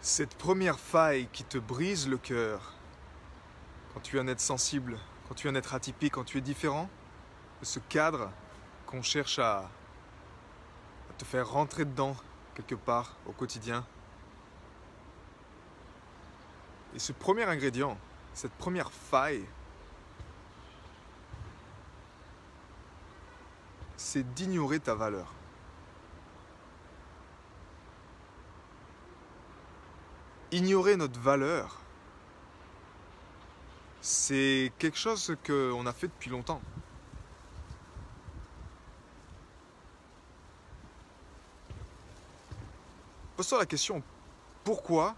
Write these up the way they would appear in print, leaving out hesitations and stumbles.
Cette première faille qui te brise le cœur, quand tu es un être sensible, quand tu es un être atypique, quand tu es différent de ce cadre qu'on cherche à te faire rentrer dedans quelque part au quotidien. Et ce premier ingrédient, cette première faille, c'est d'ignorer ta valeur. Ignorer notre valeur, c'est quelque chose qu'on a fait depuis longtemps. Pose-toi la question, pourquoi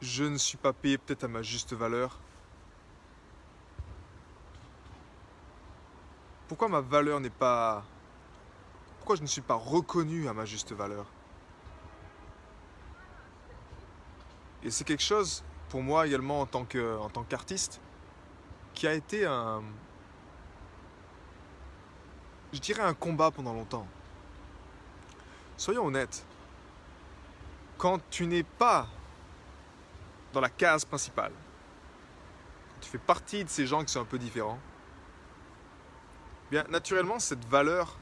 je ne suis pas payé peut-être à ma juste valeur? Pourquoi ma valeur n'est pas... Pourquoi je ne suis pas reconnu à ma juste valeur? Et c'est quelque chose, pour moi également en tant qu'artiste, qui a été je dirais un combat pendant longtemps. Soyons honnêtes, quand tu n'es pas dans la case principale, quand tu fais partie de ces gens qui sont un peu différents, bien naturellement cette valeur,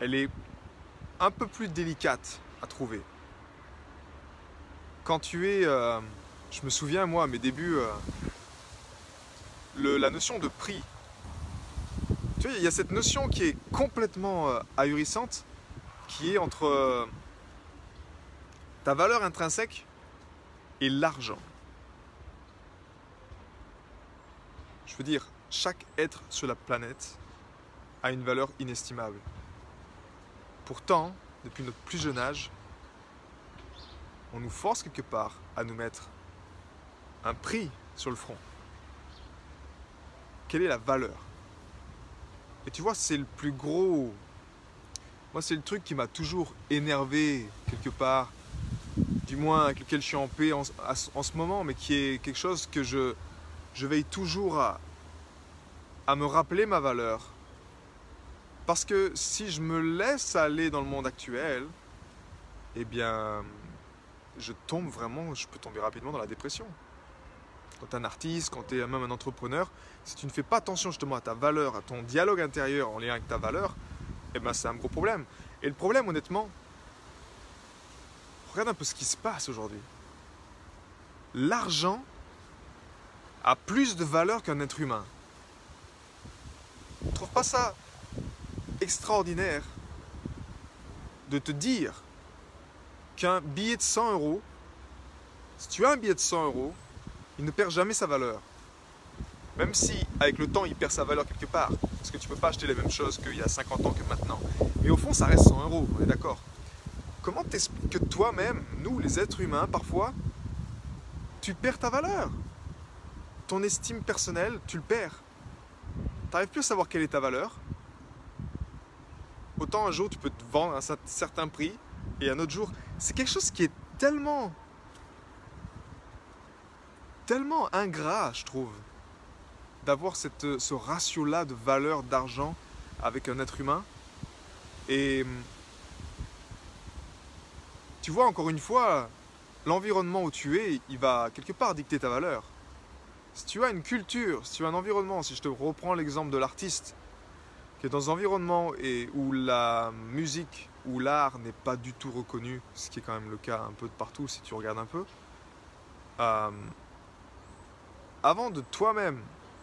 elle est un peu plus délicate à trouver. Quand tu es, je me souviens moi à mes débuts, la notion de prix. Tu vois, il y a cette notion qui est complètement ahurissante, qui est entre ta valeur intrinsèque et l'argent. Je veux dire, chaque être sur la planète a une valeur inestimable. Pourtant, depuis notre plus jeune âge, on nous force quelque part à nous mettre un prix sur le front. Quelle est la valeur? Et tu vois, c'est le plus gros... Moi, c'est le truc qui m'a toujours énervé quelque part, du moins avec lequel je suis en paix en ce moment, mais qui est quelque chose que je veille toujours à me rappeler ma valeur. Parce que si je me laisse aller dans le monde actuel, eh bien, je peux tomber rapidement dans la dépression. Quand tu es un artiste, quand tu es même un entrepreneur, si tu ne fais pas attention justement à ta valeur, à ton dialogue intérieur en lien avec ta valeur, eh ben c'est un gros problème. Et le problème, honnêtement, regarde un peu ce qui se passe aujourd'hui. L'argent a plus de valeur qu'un être humain. Tu ne trouves pas ça extraordinaire de te dire qu'un billet de 100 euros, si tu as un billet de 100 euros, il ne perd jamais sa valeur. Même si, avec le temps, il perd sa valeur quelque part. Parce que tu ne peux pas acheter les mêmes choses qu'il y a 50 ans que maintenant. Mais au fond, ça reste 100 euros, on est d'accord. Comment t'expliques que toi-même, nous, les êtres humains, parfois, tu perds ta valeur? Ton estime personnelle, tu le perds. Tu n'arrives plus à savoir quelle est ta valeur. Autant un jour, tu peux te vendre à un certain prix, et un autre jour, c'est quelque chose qui est tellement ingrat, je trouve, d'avoir ce ratio-là de valeur d'argent avec un être humain. Et tu vois, encore une fois, l'environnement où tu es, il va quelque part dicter ta valeur. Si tu as une culture, si tu as un environnement, si je te reprends l'exemple de l'artiste, qui est dans un environnement où la musique ou l'art n'est pas du tout reconnu, ce qui est quand même le cas un peu de partout si tu regardes un peu, avant de toi-même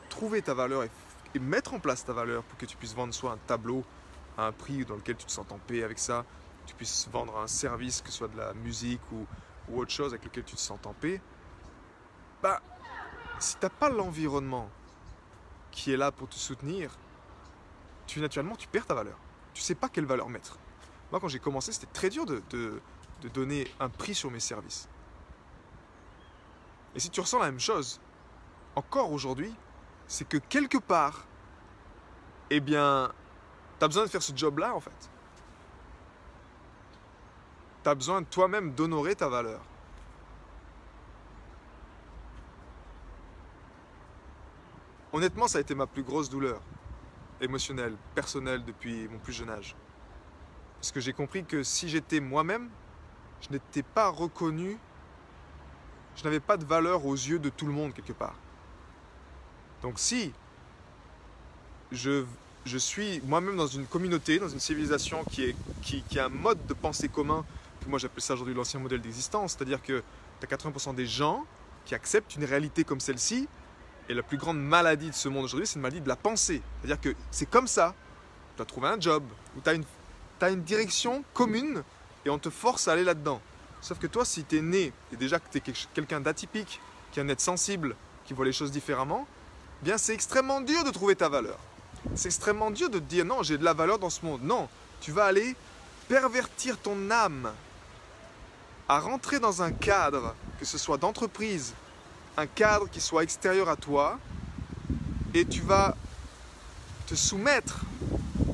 trouver ta valeur et mettre en place ta valeur pour que tu puisses vendre soit un tableau à un prix dans lequel tu te sens en paix avec ça, tu puisses vendre un service, que ce soit de la musique ou autre chose avec lequel tu te sens en paix, bah, si tu n'as pas l'environnement qui est là pour te soutenir, naturellement tu perds ta valeur. Tu ne sais pas quelle valeur mettre. Moi quand j'ai commencé, c'était très dur de donner un prix sur mes services. Et si tu ressens la même chose, encore aujourd'hui, c'est que quelque part, eh bien, tu as besoin de faire ce job-là en fait. Tu as besoin de toi-même d'honorer ta valeur. Honnêtement, ça a été ma plus grosse douleur émotionnelle, personnelle depuis mon plus jeune âge. Parce que j'ai compris que si j'étais moi-même, je n'étais pas reconnu, je n'avais pas de valeur aux yeux de tout le monde quelque part. Donc si je suis moi-même dans une communauté, dans une civilisation qui a un mode de pensée commun, que moi j'appelle ça aujourd'hui l'ancien modèle d'existence, c'est-à-dire que tu as 80% des gens qui acceptent une réalité comme celle-ci, et la plus grande maladie de ce monde aujourd'hui, c'est une maladie de la pensée. C'est-à-dire que c'est comme ça, tu dois trouver un job, ou tu as une direction commune, et on te force à aller là-dedans. Sauf que toi, si tu es né, et déjà que tu es quelqu'un d'atypique, qui a un être sensible, qui voit les choses différemment, bien c'est extrêmement dur de trouver ta valeur. C'est extrêmement dur de te dire non, j'ai de la valeur dans ce monde. Non, tu vas aller pervertir ton âme à rentrer dans un cadre, que ce soit d'entreprise, un cadre qui soit extérieur à toi, et tu vas te soumettre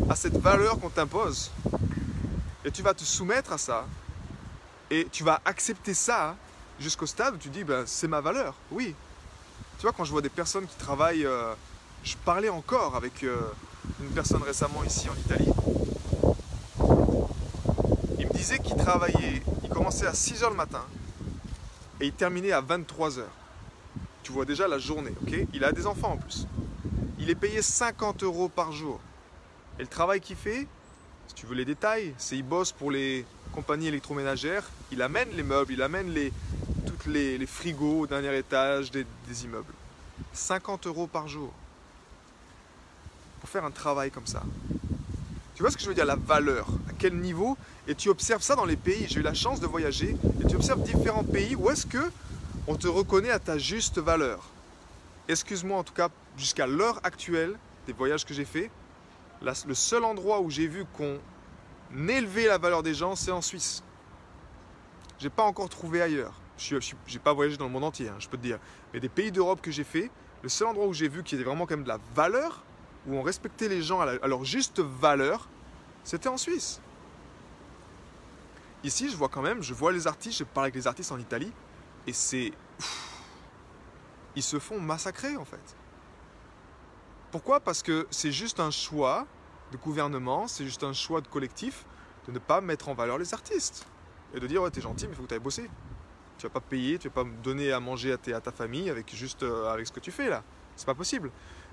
à cette valeur qu'on t'impose. Et tu vas te soumettre à ça, et tu vas accepter ça jusqu'au stade où tu dis ben, c'est ma valeur, oui. Tu vois, quand je vois des personnes qui travaillent, je parlais encore avec une personne récemment ici en Italie. Il me disait qu'il travaillait, il commençait à 6 h le matin et il terminait à 23 h. Tu vois déjà la journée, ok? Il a des enfants en plus. Il est payé 50 € par jour. Et le travail qu'il fait, si tu veux les détails, c'est qu'il bosse pour les compagnies électroménagères, il amène les meubles, il amène tous les frigos au dernier étage des immeubles. 50 € par jour. Pour faire un travail comme ça. Tu vois ce que je veux dire, la valeur, à quel niveau? Et tu observes ça dans les pays, j'ai eu la chance de voyager, et tu observes différents pays où est-ce que on te reconnaît à ta juste valeur. Excuse-moi en tout cas, jusqu'à l'heure actuelle des voyages que j'ai faits, le seul endroit où j'ai vu qu'on élevait la valeur des gens, c'est en Suisse. J'ai pas encore trouvé ailleurs. Je n'ai pas voyagé dans le monde entier, hein, je peux te dire. Mais des pays d'Europe que j'ai fait, le seul endroit où j'ai vu qu'il y avait vraiment quand même de la valeur, où on respectait les gens à leur juste valeur, c'était en Suisse. Ici, je vois quand même, je vois les artistes, je parle avec les artistes en Italie, et c'est... Ils se font massacrer en fait. Pourquoi? Parce que c'est juste un choix de gouvernement, c'est juste un choix de collectif de ne pas mettre en valeur les artistes. Et de dire, ouais, t'es gentil, mais il faut que tu ailles bosser. Tu vas pas payer, tu vas pas me donner à manger à ta famille avec ce que tu fais là. C'est pas possible.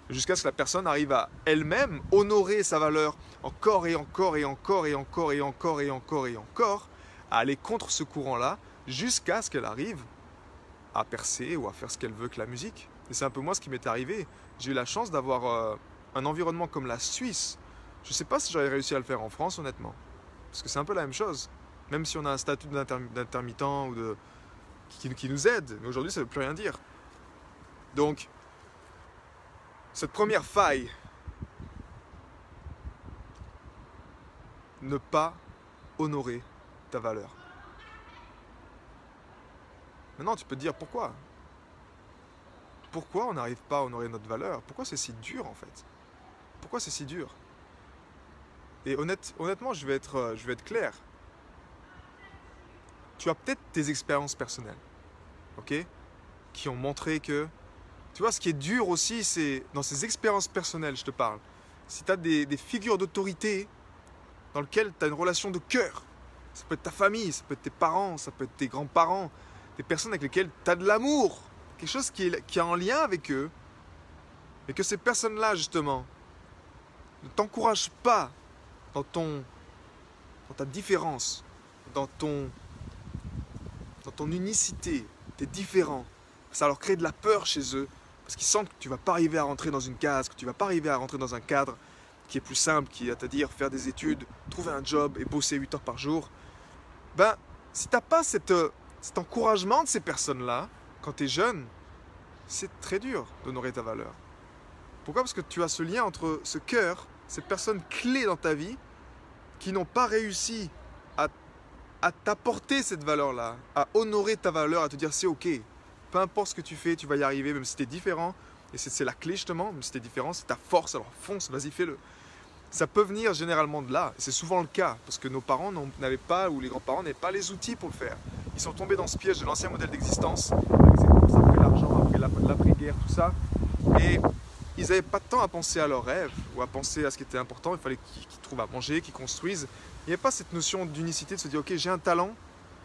Jusqu'à ce que la personne arrive à elle-même honorer sa valeur encore et encore et encore et encore et encore et encore et encore, à aller contre ce courant-là, jusqu'à ce qu'elle arrive à percer ou à faire ce qu'elle veut avec la musique. Et c'est un peu moi ce qui m'est arrivé. J'ai eu la chance d'avoir un environnement comme la Suisse. Je ne sais pas si j'aurais réussi à le faire en France, honnêtement. Parce que c'est un peu la même chose. Même si on a un statut d'intermittent ou qui nous aide. Mais aujourd'hui, ça ne veut plus rien dire. Donc, cette première faille, ne pas honorer ta valeur. Maintenant, tu peux te dire pourquoi. Pourquoi on n'arrive pas à honorer notre valeur? Pourquoi c'est si dur en fait? Pourquoi c'est si dur? Et honnêtement, je vais être clair. Tu as peut-être tes expériences personnelles, ok? Qui ont montré que... Tu vois, ce qui est dur aussi, c'est dans ces expériences personnelles, je te parle. Si tu as des figures d'autorité dans lesquelles tu as une relation de cœur, ça peut être ta famille, ça peut être tes parents, ça peut être tes grands-parents, des personnes avec lesquelles tu as de l'amour, quelque chose qui est en lien avec eux, et que ces personnes-là, justement, ne t'encouragent pas dans ta différence, dans ton unicité, tu es différent. Ça leur crée de la peur chez eux, parce qu'ils sentent que tu ne vas pas arriver à rentrer dans une case, que tu ne vas pas arriver à rentrer dans un cadre qui est plus simple, qui est à dire faire des études, trouver un job et bosser 8 heures par jour. Ben, si tu n'as pas cet encouragement de ces personnes-là, quand tu es jeune, c'est très dur d'honorer ta valeur. Pourquoi? Parce que tu as ce lien entre ce cœur, ces personnes clés dans ta vie, qui n'ont pas réussi à t'apporter cette valeur-là, à honorer ta valeur, à te dire c'est ok, peu importe ce que tu fais, tu vas y arriver, même si tu es différent. Et c'est la clé justement, même si tu es différent, c'est ta force, alors fonce, vas-y, fais-le. Ça peut venir généralement de là, et c'est souvent le cas, parce que nos parents n'avaient pas, ou les grands-parents n'avaient pas les outils pour le faire. Ils sont tombés dans ce piège de l'ancien modèle d'existence, avec ses courses après l'argent, après l'après-guerre, tout ça, et ils n'avaient pas de temps à penser à leurs rêves ou à penser à ce qui était important. Il fallait qu'ils trouvent à manger, qu'ils construisent. Il n'y avait pas cette notion d'unicité, de se dire, ok, j'ai un talent,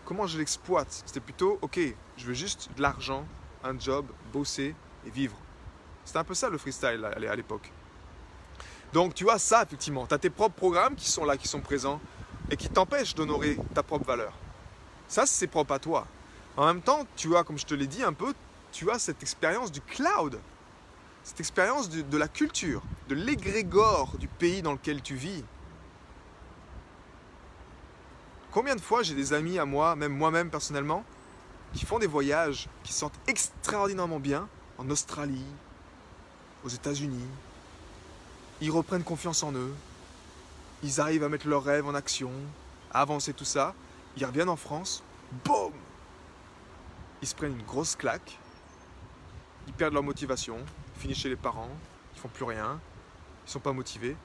comment je l'exploite? C'était plutôt, ok, je veux juste de l'argent, un job, bosser et vivre. C'était un peu ça le freestyle à l'époque. Donc tu vois ça, effectivement, tu as tes propres programmes qui sont là, qui sont présents et qui t'empêchent d'honorer ta propre valeur. Ça, c'est propre à toi. En même temps, tu as, comme je te l'ai dit un peu, tu as cette expérience du cloud, cette expérience de la culture, de l'égrégore du pays dans lequel tu vis. Combien de fois j'ai des amis à moi, même moi-même personnellement, qui font des voyages, qui se sentent extraordinairement bien en Australie, aux États-Unis. Ils reprennent confiance en eux, ils arrivent à mettre leurs rêves en action, à avancer tout ça. Ils reviennent en France, boum! Ils se prennent une grosse claque, ils perdent leur motivation, ils finissent chez les parents, ils font plus rien, ils sont pas motivés.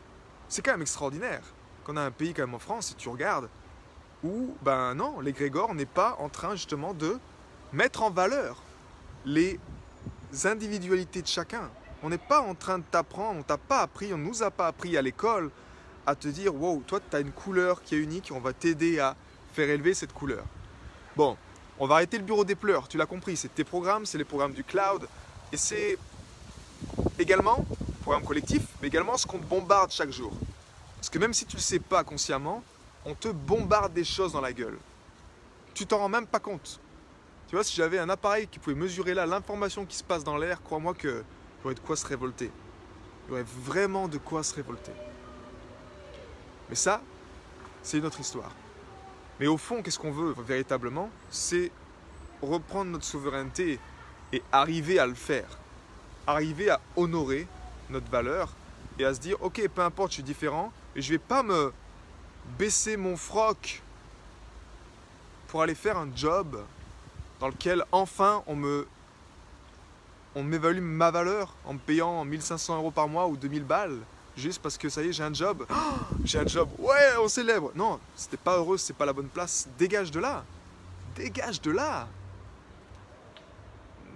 C'est quand même extraordinaire qu'on a un pays quand même en France, si tu regardes, où, ben non, l'égrégore n'est pas en train justement de mettre en valeur les individualités de chacun. On n'est pas en train de t'apprendre, on t'a pas appris, on ne nous a pas appris à l'école à te dire, wow, toi tu as une couleur qui est unique, on va t'aider à faire élever cette couleur. Bon, on va arrêter le bureau des pleurs, tu l'as compris, c'est tes programmes, c'est les programmes du cloud, et c'est également, programme collectif, mais également ce qu'on te bombarde chaque jour. Parce que même si tu ne le sais pas consciemment, on te bombarde des choses dans la gueule. Tu t'en rends même pas compte. Tu vois, si j'avais un appareil qui pouvait mesurer là l'information qui se passe dans l'air, crois-moi qu'il y aurait de quoi se révolter. Il y aurait vraiment de quoi se révolter. Mais ça, c'est une autre histoire. Mais au fond, qu'est-ce qu'on veut véritablement? C'est reprendre notre souveraineté et arriver à le faire. Arriver à honorer notre valeur et à se dire, ok, peu importe, je suis différent, et je ne vais pas me baisser mon froc pour aller faire un job dans lequel enfin on m'évalue ma valeur en me payant 1500 € par mois ou 2000 balles juste parce que ça y est, j'ai un job. Oh, j'ai un job, ouais, on célèbre. Non, c'était pas heureux, c'est pas la bonne place. Dégage de là. Dégage de là.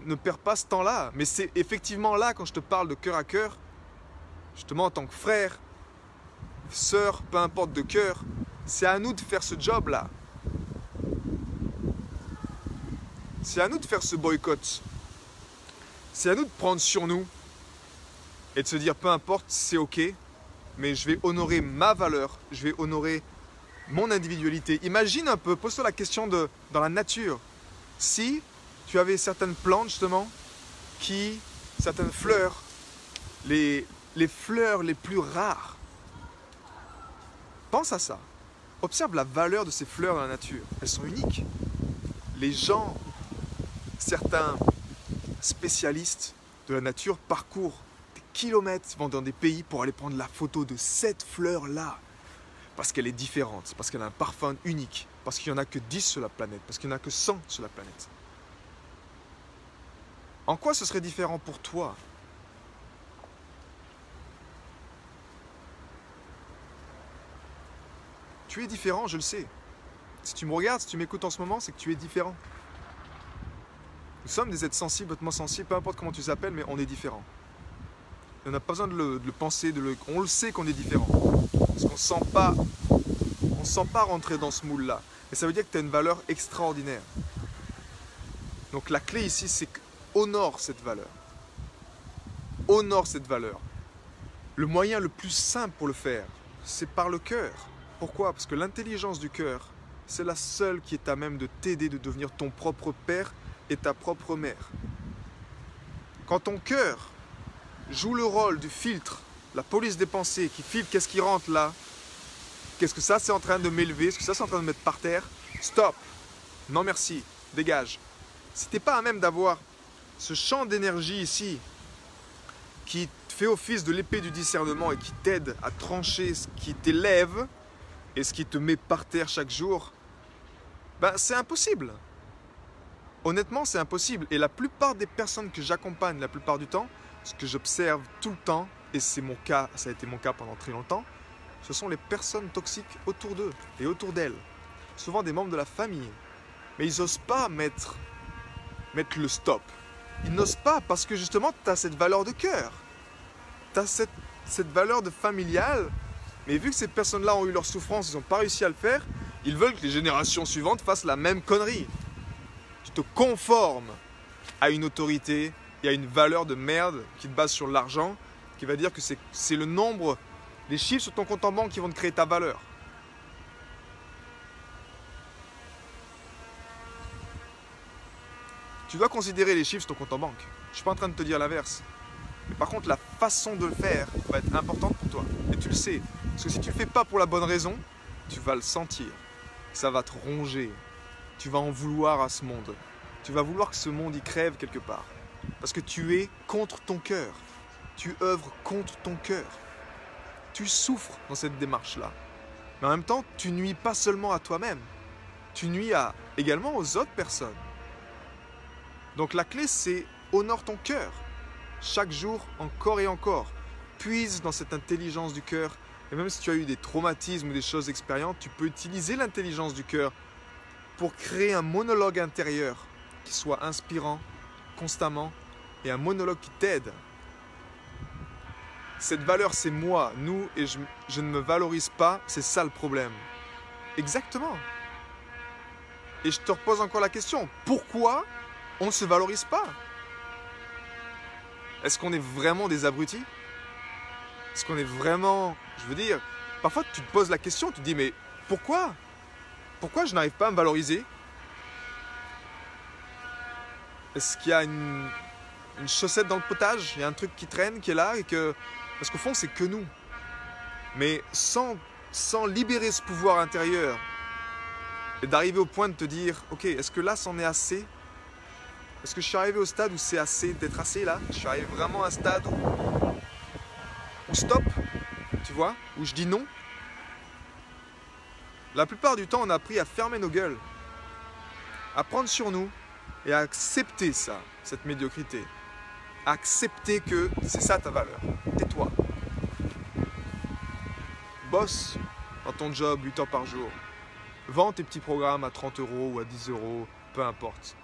Ne perds pas ce temps-là. Mais c'est effectivement là, quand je te parle de cœur à cœur, justement en tant que frère, sœur, peu importe de cœur, c'est à nous de faire ce job-là. C'est à nous de faire ce boycott. C'est à nous de prendre sur nous et de se dire peu importe, c'est ok, mais je vais honorer ma valeur, je vais honorer mon individualité. Imagine un peu, pose-toi la question dans la nature. Si tu avais certaines plantes justement, certaines fleurs, les fleurs les plus rares, pense à ça. Observe la valeur de ces fleurs dans la nature. Elles sont uniques. Les gens, certains spécialistes de la nature parcourent des kilomètres, vont dans des pays pour aller prendre la photo de cette fleur-là. Parce qu'elle est différente, parce qu'elle a un parfum unique, parce qu'il n'y en a que 10 sur la planète, parce qu'il n'y en a que 100 sur la planète. En quoi ce serait différent pour toi? Tu es différent, je le sais. Si tu me regardes, si tu m'écoutes en ce moment, c'est que tu es différent. Nous sommes des êtres sensibles, hautement sensibles, peu importe comment tu t'appelles, mais on est différents. On n'a pas besoin de le penser, on le sait qu'on est différent. Parce qu'on ne sent pas rentrer dans ce moule-là. Et ça veut dire que tu as une valeur extraordinaire. Donc la clé ici, c'est honore cette valeur. Honore cette valeur. Le moyen le plus simple pour le faire, c'est par le cœur. Pourquoi? Parce que l'intelligence du cœur, c'est la seule qui est à même de t'aider de devenir ton propre père et ta propre mère. Quand ton cœur joue le rôle du filtre, la police des pensées qui filtre qu'est-ce qui rentre là, qu'est-ce que ça c'est en train de m'élever, est-ce que ça c'est en train de me mettre par terre, stop, non merci, dégage. Si tu n'es pas à même d'avoir ce champ d'énergie ici qui fait office de l'épée du discernement et qui t'aide à trancher ce qui t'élève et ce qui te met par terre chaque jour, ben c'est impossible. Honnêtement, c'est impossible. Et la plupart des personnes que j'accompagne, la plupart du temps, ce que j'observe tout le temps, et c'est mon cas, ça a été mon cas pendant très longtemps, ce sont les personnes toxiques autour d'eux et autour d'elles. Souvent des membres de la famille. Mais ils n'osent pas mettre le stop. Ils n'osent pas parce que justement, tu as cette valeur de cœur. tu as cette valeur de familiale, mais vu que ces personnes-là ont eu leur souffrance, ils n'ont pas réussi à le faire, ils veulent que les générations suivantes fassent la même connerie. Tu te conformes à une autorité et à une valeur de merde qui te base sur l'argent, qui va dire que c'est le nombre, les chiffres sur ton compte en banque qui vont te créer ta valeur. Tu dois considérer les chiffres sur ton compte en banque. Je ne suis pas en train de te dire l'inverse. Mais par contre, la façon de le faire va être importante pour toi. Et tu le sais. Parce que si tu ne le fais pas pour la bonne raison, tu vas le sentir. Ça va te ronger. Tu vas en vouloir à ce monde. Tu vas vouloir que ce monde y crève quelque part. Parce que tu es contre ton cœur. Tu œuvres contre ton cœur. Tu souffres dans cette démarche-là. Mais en même temps, tu nuis pas seulement à toi-même. Tu nuis également aux autres personnes. Donc la clé, c'est honore ton cœur. Chaque jour, encore et encore. Puise dans cette intelligence du cœur. Et même si tu as eu des traumatismes ou des choses expérientes, tu peux utiliser l'intelligence du cœur pour créer un monologue intérieur qui soit inspirant constamment et un monologue qui t'aide. Cette valeur, c'est moi, nous, et je ne me valorise pas, c'est ça le problème. Exactement. Et je te repose encore la question, pourquoi on ne se valorise pas? Est-ce qu'on est vraiment des abrutis? Est-ce qu'on est vraiment... Je veux dire, parfois tu te poses la question, tu te dis, mais pourquoi? Pourquoi je n'arrive pas à me valoriser? Est-ce qu'il y a une chaussette dans le potage? Il y a un truc qui traîne, qui est là et que... Parce qu'au fond, c'est que nous. Mais sans libérer ce pouvoir intérieur et d'arriver au point de te dire, ok, est-ce que là, c'en est assez? Est-ce que je suis arrivé au stade où c'est assez d'être assez là? Je suis arrivé vraiment à un stade où stop, tu vois, où je dis non. La plupart du temps, on a appris à fermer nos gueules, à prendre sur nous et à accepter ça, cette médiocrité. Accepter que c'est ça ta valeur. Tais-toi. Bosse dans ton job 8 heures par jour. Vends tes petits programmes à 30 € ou à 10 €, peu importe.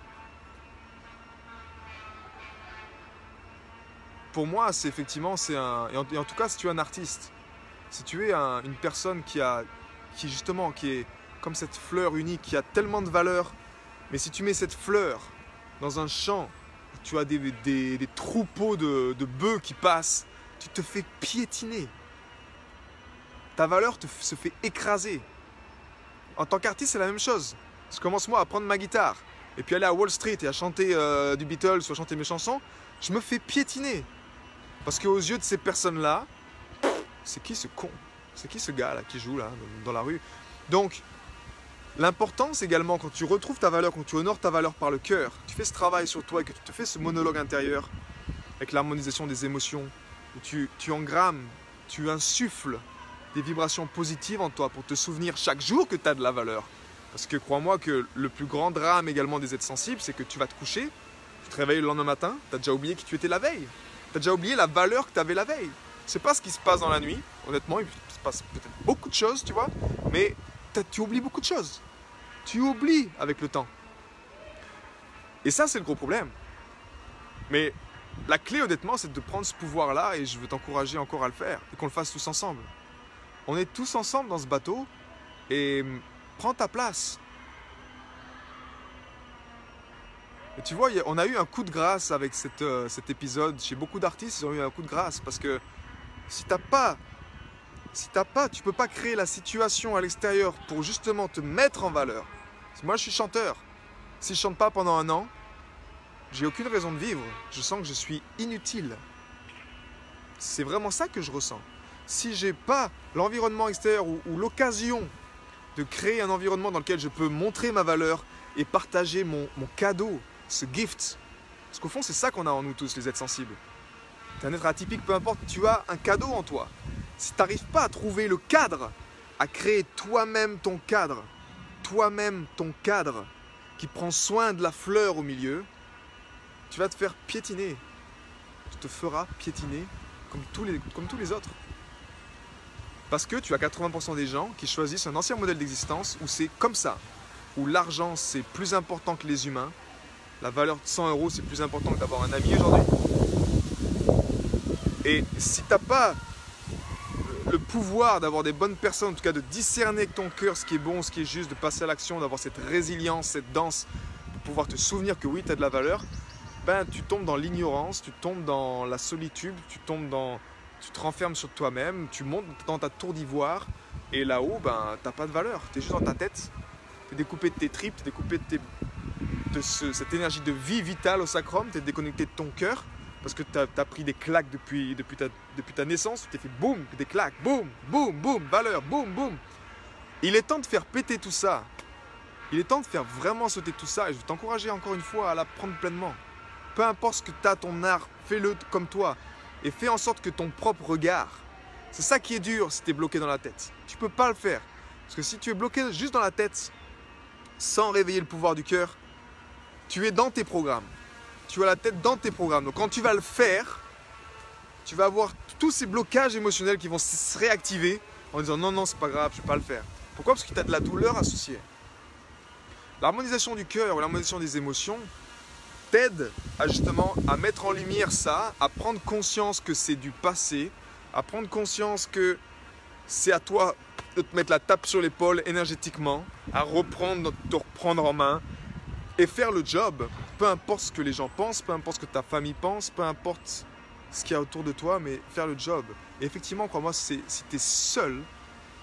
Pour moi, c'est effectivement, c'est un... Et en tout cas, si tu es un artiste, si tu es une personne qui est comme cette fleur unique, qui a tellement de valeur, mais si tu mets cette fleur dans un champ, où tu as des troupeaux de bœufs qui passent, tu te fais piétiner. Ta valeur se fait écraser. En tant qu'artiste, c'est la même chose. Je commence moi à prendre ma guitare, et puis aller à Wall Street et à chanter du Beatles ou à chanter mes chansons, je me fais piétiner. Parce qu'aux yeux de ces personnes-là, c'est qui ce con? C'est qui ce gars là qui joue là dans la rue? Donc, l'importance également, quand tu retrouves ta valeur, quand tu honores ta valeur par le cœur, tu fais ce travail sur toi et que tu te fais ce monologue intérieur avec l'harmonisation des émotions, où tu engrammes, tu insuffles des vibrations positives en toi pour te souvenir chaque jour que tu as de la valeur. Parce que crois-moi que le plus grand drame également des êtres sensibles, c'est que tu vas te coucher, tu te réveilles le lendemain matin, tu as déjà oublié qui tu étais la veille. Tu as déjà oublié la valeur que tu avais la veille. C'est pas ce qui se passe dans la nuit. Honnêtement, il se passe peut-être beaucoup de choses, tu vois. Mais tu oublies beaucoup de choses. Tu oublies avec le temps. Et ça, c'est le gros problème. Mais la clé, honnêtement, c'est de prendre ce pouvoir-là et je veux t'encourager encore à le faire et qu'on le fasse tous ensemble. On est tous ensemble dans ce bateau et prends ta place. Et tu vois, on a eu un coup de grâce avec cet épisode. Chez beaucoup d'artistes, ils ont eu un coup de grâce parce que si tu peux pas créer la situation à l'extérieur pour justement te mettre en valeur. Moi, je suis chanteur. Si je chante pas pendant un an, j'ai aucune raison de vivre. Je sens que je suis inutile. C'est vraiment ça que je ressens. Si j'ai pas l'environnement extérieur ou l'occasion de créer un environnement dans lequel je peux montrer ma valeur et partager mon cadeau, ce gift. Parce qu'au fond, c'est ça qu'on a en nous tous, les êtres sensibles. Tu es un être atypique, peu importe, tu as un cadeau en toi. Si tu n'arrives pas à trouver le cadre, à créer toi-même ton cadre qui prend soin de la fleur au milieu, tu vas te faire piétiner. Tu te feras piétiner comme tous les autres. Parce que tu as 80% des gens qui choisissent un ancien modèle d'existence où c'est comme ça, où l'argent c'est plus important que les humains. La valeur de 100 € c'est plus important que d'avoir un ami aujourd'hui. Et si tu n'as pas le pouvoir d'avoir des bonnes personnes, en tout cas de discerner avec ton cœur ce qui est bon, ce qui est juste, de passer à l'action, d'avoir cette résilience, cette danse, pour pouvoir te souvenir que oui, tu as de la valeur, ben, tu tombes dans l'ignorance, tu tombes dans la solitude, tu te renfermes sur toi-même, tu montes dans ta tour d'ivoire et là-haut, ben, tu n'as pas de valeur. Tu es juste dans ta tête, tu es découpé de tes tripes, tu es découpé de cette énergie de vie vitale au sacrum, tu es déconnecté de ton cœur parce que tu as pris des claques depuis ta naissance, tu t'es fait boum, des claques, boum, boum, boum, valeur, boum, boum. Il est temps de faire péter tout ça. Il est temps de faire vraiment sauter tout ça et je veux t'encourager encore une fois à la prendre pleinement. Peu importe ce que tu as, ton art, fais-le comme toi et fais en sorte que ton propre regard, c'est ça qui est dur si tu es bloqué dans la tête. Tu ne peux pas le faire. Parce que si tu es bloqué juste dans la tête, sans réveiller le pouvoir du cœur, tu es dans tes programmes. Tu as la tête dans tes programmes. Donc quand tu vas le faire, tu vas avoir tous ces blocages émotionnels qui vont se réactiver en disant non, non, c'est pas grave, je ne vais pas le faire. Pourquoi? Parce que tu as de la douleur associée. L'harmonisation du cœur ou l'harmonisation des émotions t'aide justement à mettre en lumière ça, à prendre conscience que c'est du passé, à prendre conscience que c'est à toi de te mettre la tape sur l'épaule énergétiquement, à te reprendre en main et faire le job. Peu importe ce que les gens pensent, peu importe ce que ta famille pense, peu importe ce qu'il y a autour de toi, mais faire le job. Et effectivement, crois-moi, si tu es seul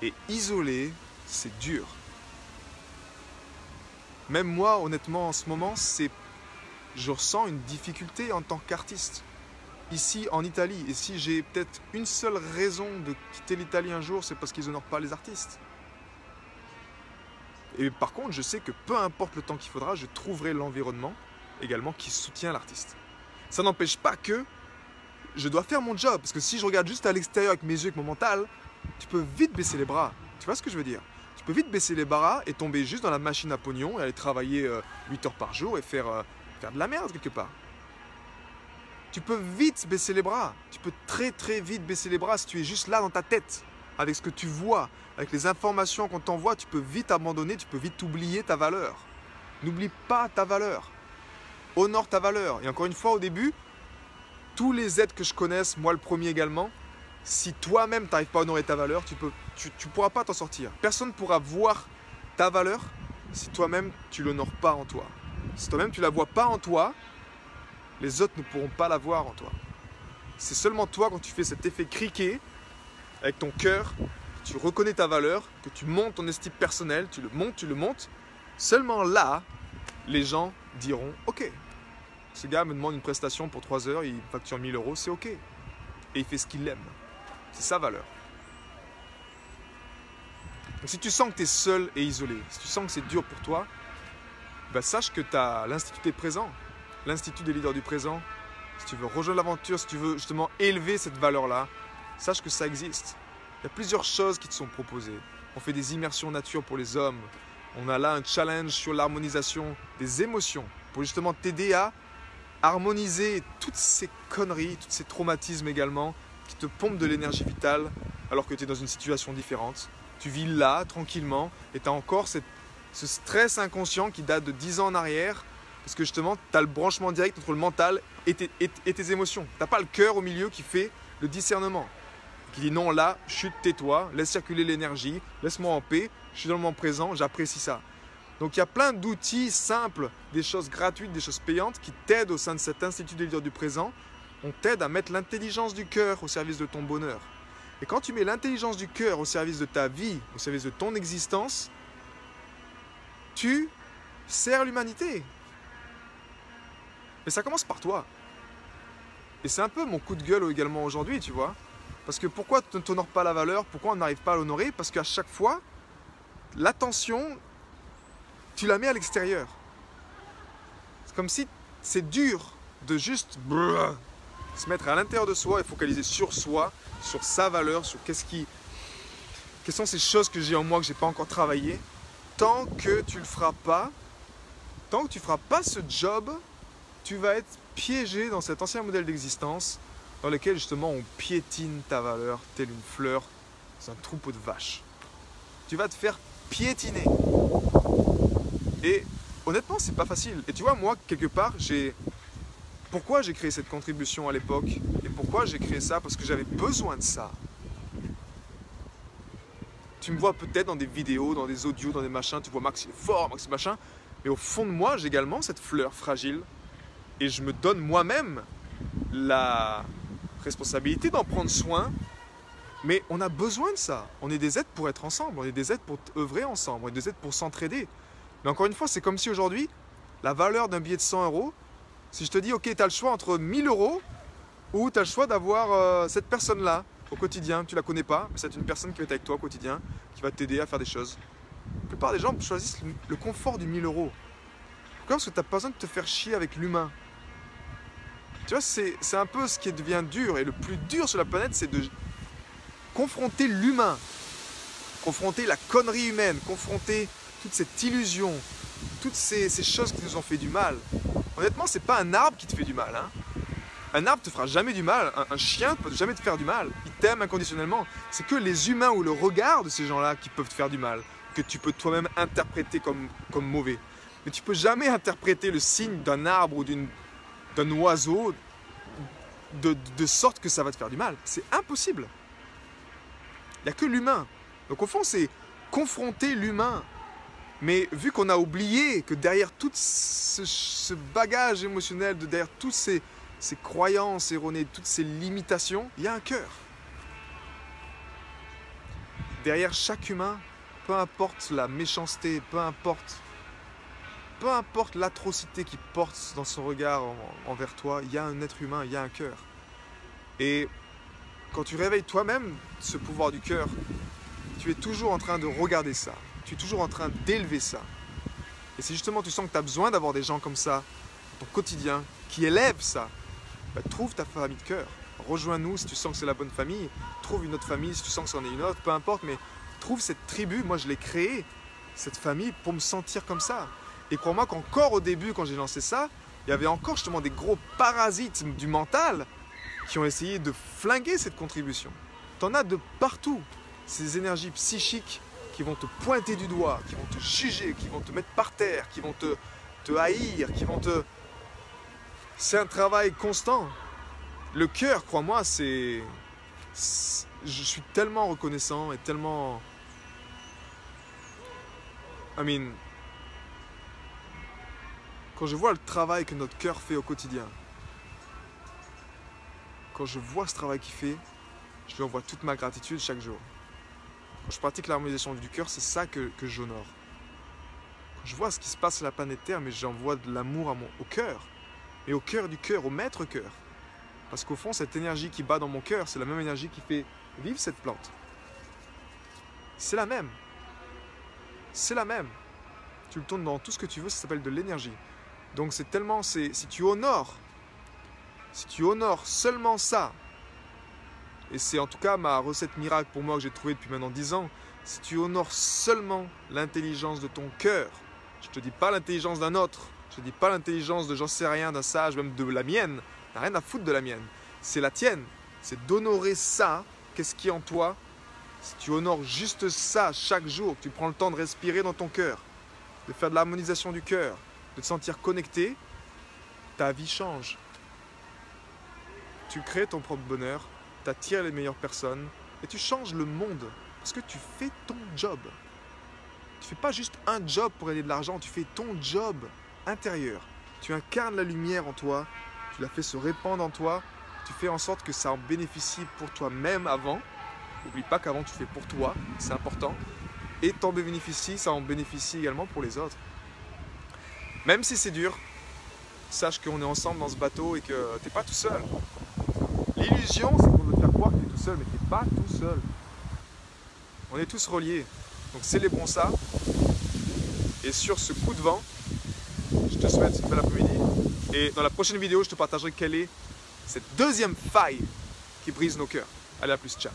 et isolé, c'est dur. Même moi, honnêtement, en ce moment, je ressens une difficulté en tant qu'artiste. Ici, en Italie, et si j'ai peut-être une seule raison de quitter l'Italie un jour, c'est parce qu'ils n'honorent pas les artistes. Et par contre, je sais que peu importe le temps qu'il faudra, je trouverai l'environnement également qui soutient l'artiste. Ça n'empêche pas que je dois faire mon job, parce que si je regarde juste à l'extérieur avec mes yeux, avec mon mental, tu peux vite baisser les bras. Tu vois ce que je veux dire? Tu peux vite baisser les bras et tomber juste dans la machine à pognon et aller travailler 8 heures par jour et faire de la merde quelque part. Tu peux vite baisser les bras. Tu peux très très vite baisser les bras si tu es juste là dans ta tête, avec ce que tu vois, avec les informations qu'on t'envoie, tu peux vite abandonner, tu peux vite oublier ta valeur. N'oublie pas ta valeur. Honore ta valeur. Et encore une fois, au début, tous les êtres que je connaisse, moi le premier également, si toi-même tu n'arrives pas à honorer ta valeur, tu ne pourras pas t'en sortir. Personne ne pourra voir ta valeur si toi-même tu ne l'honores pas en toi. Si toi-même tu ne la vois pas en toi, les autres ne pourront pas la voir en toi. C'est seulement toi, quand tu fais cet effet criquet avec ton cœur, tu reconnais ta valeur, que tu montes ton estime personnelle, tu le montes, seulement là, les gens diront « Ok, ce gars me demande une prestation pour 3 heures, il facture 1000 €, c'est ok. » Et il fait ce qu'il aime. C'est sa valeur. Donc si tu sens que tu es seul et isolé, si tu sens que c'est dur pour toi, bah sache que tu as l'Institut des présents, l'Institut des leaders du présent. Si tu veux rejoindre l'aventure, si tu veux justement élever cette valeur-là, sache que ça existe. Il y a plusieurs choses qui te sont proposées. On fait des immersions nature pour les hommes. On a là un challenge sur l'harmonisation des émotions pour justement t'aider à harmoniser toutes ces conneries, tous ces traumatismes également qui te pompent de l'énergie vitale alors que tu es dans une situation différente. Tu vis là, tranquillement, et tu as encore ce stress inconscient qui date de 10 ans en arrière parce que justement, tu as le branchement direct entre le mental et tes émotions. Tu n'as pas le cœur au milieu qui fait le discernement. Qui dit non, là, chute, tais-toi, laisse circuler l'énergie, laisse-moi en paix, je suis dans le moment présent, j'apprécie ça. Donc il y a plein d'outils simples, des choses gratuites, des choses payantes qui t'aident au sein de cet Institut des leaders du présent. On t'aide à mettre l'intelligence du cœur au service de ton bonheur. Et quand tu mets l'intelligence du cœur au service de ta vie, au service de ton existence, tu sers l'humanité. Mais ça commence par toi. Et c'est un peu mon coup de gueule également aujourd'hui, tu vois. Parce que pourquoi tu ne t'honores pas la valeur? Pourquoi on n'arrive pas à l'honorer? Parce qu'à chaque fois, l'attention, tu la mets à l'extérieur. C'est comme si c'est dur de juste se mettre à l'intérieur de soi et focaliser sur soi, sur sa valeur, sur quelles sont ces choses que j'ai en moi que je n'ai pas encore travaillé. Tant que tu ne le feras pas, tant que tu ne feras pas ce job, tu vas être piégé dans cet ancien modèle d'existence dans lequel justement on piétine ta valeur telle une fleur dans un troupeau de vaches. Tu vas te faire piétiner. Et honnêtement, c'est pas facile. Et tu vois, moi, quelque part, pourquoi j'ai créé cette contribution à l'époque et pourquoi j'ai créé ça, parce que j'avais besoin de ça. Tu me vois peut-être dans des vidéos, dans des audios, dans des machins, tu vois Max il est fort, Max machin, mais au fond de moi, j'ai également cette fleur fragile et je me donne moi-même la responsabilité d'en prendre soin, mais on a besoin de ça. On est des êtres pour être ensemble, on est des êtres pour œuvrer ensemble, on est des êtres pour s'entraider. Mais encore une fois, c'est comme si aujourd'hui, la valeur d'un billet de 100 €, si je te dis, ok, tu as le choix entre 1000 € ou tu as le choix d'avoir cette personne-là au quotidien, tu la connais pas, mais c'est une personne qui va être avec toi au quotidien, qui va t'aider à faire des choses. La plupart des gens choisissent le confort du 1000 €. Pourquoi? Parce que tu n'as pas besoin de te faire chier avec l'humain. Tu vois, c'est un peu ce qui devient dur, et le plus dur sur la planète, c'est de confronter l'humain, confronter la connerie humaine, confronter toute cette illusion, toutes ces choses qui nous ont fait du mal. Honnêtement, c'est pas un arbre qui te fait du mal, hein. Un arbre te fera jamais du mal, un chien ne peut jamais te faire du mal, il t'aime inconditionnellement. C'est que les humains ou le regard de ces gens-là qui peuvent te faire du mal, que tu peux toi-même interpréter comme mauvais. Mais tu peux jamais interpréter le signe d'un arbre ou d'un oiseau de sorte que ça va te faire du mal. C'est impossible. Il n'y a que l'humain. Donc au fond, c'est confronter l'humain. Mais vu qu'on a oublié que derrière tout ce bagage émotionnel, derrière toutes ces croyances erronées, toutes ces limitations, il y a un cœur. Derrière chaque humain, peu importe la méchanceté, peu importe l'atrocité qu'il porte dans son regard envers toi, il y a un être humain, il y a un cœur. Et quand tu réveilles toi-même ce pouvoir du cœur, tu es toujours en train de regarder ça. Tu es toujours en train d'élever ça. Et si justement tu sens que tu as besoin d'avoir des gens comme ça dans ton quotidien, qui élèvent ça, bah, trouve ta famille de cœur. Rejoins-nous si tu sens que c'est la bonne famille. Trouve une autre famille si tu sens que c'en est une autre, peu importe, mais trouve cette tribu. Moi, je l'ai créée, cette famille, pour me sentir comme ça. Et crois-moi qu'encore au début, quand j'ai lancé ça, il y avait encore justement des gros parasites du mental qui ont essayé de flinguer cette contribution. T'en as de partout. Ces énergies psychiques qui vont te pointer du doigt, qui vont te juger, qui vont te mettre par terre, qui vont te haïr, qui vont te... C'est un travail constant. Le cœur, crois-moi, je suis tellement reconnaissant et tellement... Quand je vois le travail que notre cœur fait au quotidien, quand je vois ce travail qu'il fait, je lui envoie toute ma gratitude chaque jour. Quand je pratique l'harmonisation du cœur, c'est ça que j'honore. Quand je vois ce qui se passe sur la planète Terre, mais j'envoie de l'amour au cœur. Et au cœur du cœur, au maître cœur. Parce qu'au fond, cette énergie qui bat dans mon cœur, c'est la même énergie qui fait vivre cette plante. C'est la même. C'est la même. Tu le tournes dans tout ce que tu veux, ça s'appelle de l'énergie. Donc c'est tellement, si tu honores seulement ça, et c'est en tout cas ma recette miracle pour moi que j'ai trouvée depuis maintenant 10 ans, si tu honores seulement l'intelligence de ton cœur, je ne te dis pas l'intelligence d'un autre, je ne te dis pas l'intelligence de j'en sais rien, d'un sage, même de la mienne, t'as rien à foutre de la mienne, c'est la tienne, c'est d'honorer ça, qu'est-ce qui est en toi, si tu honores juste ça chaque jour, que tu prends le temps de respirer dans ton cœur, de faire de l'harmonisation du cœur, de te sentir connecté, ta vie change. Tu crées ton propre bonheur, tu attires les meilleures personnes et tu changes le monde parce que tu fais ton job. Tu ne fais pas juste un job pour gagner de l'argent, tu fais ton job intérieur. Tu incarnes la lumière en toi, tu la fais se répandre en toi, tu fais en sorte que ça en bénéficie pour toi-même avant. N'oublie pas qu'avant tu fais pour toi, c'est important. Et t'en bénéficies, ça en bénéficie également pour les autres. Même si c'est dur, sache qu'on est ensemble dans ce bateau et que t'es pas tout seul. L'illusion, c'est qu'on veut te faire croire que tu es tout seul, mais tu n'es pas tout seul. On est tous reliés. Donc célébrons ça. Et sur ce coup de vent, je te souhaite une belle après-midi. Et dans la prochaine vidéo, je te partagerai quelle est cette deuxième faille qui brise nos cœurs. Allez, à plus, ciao.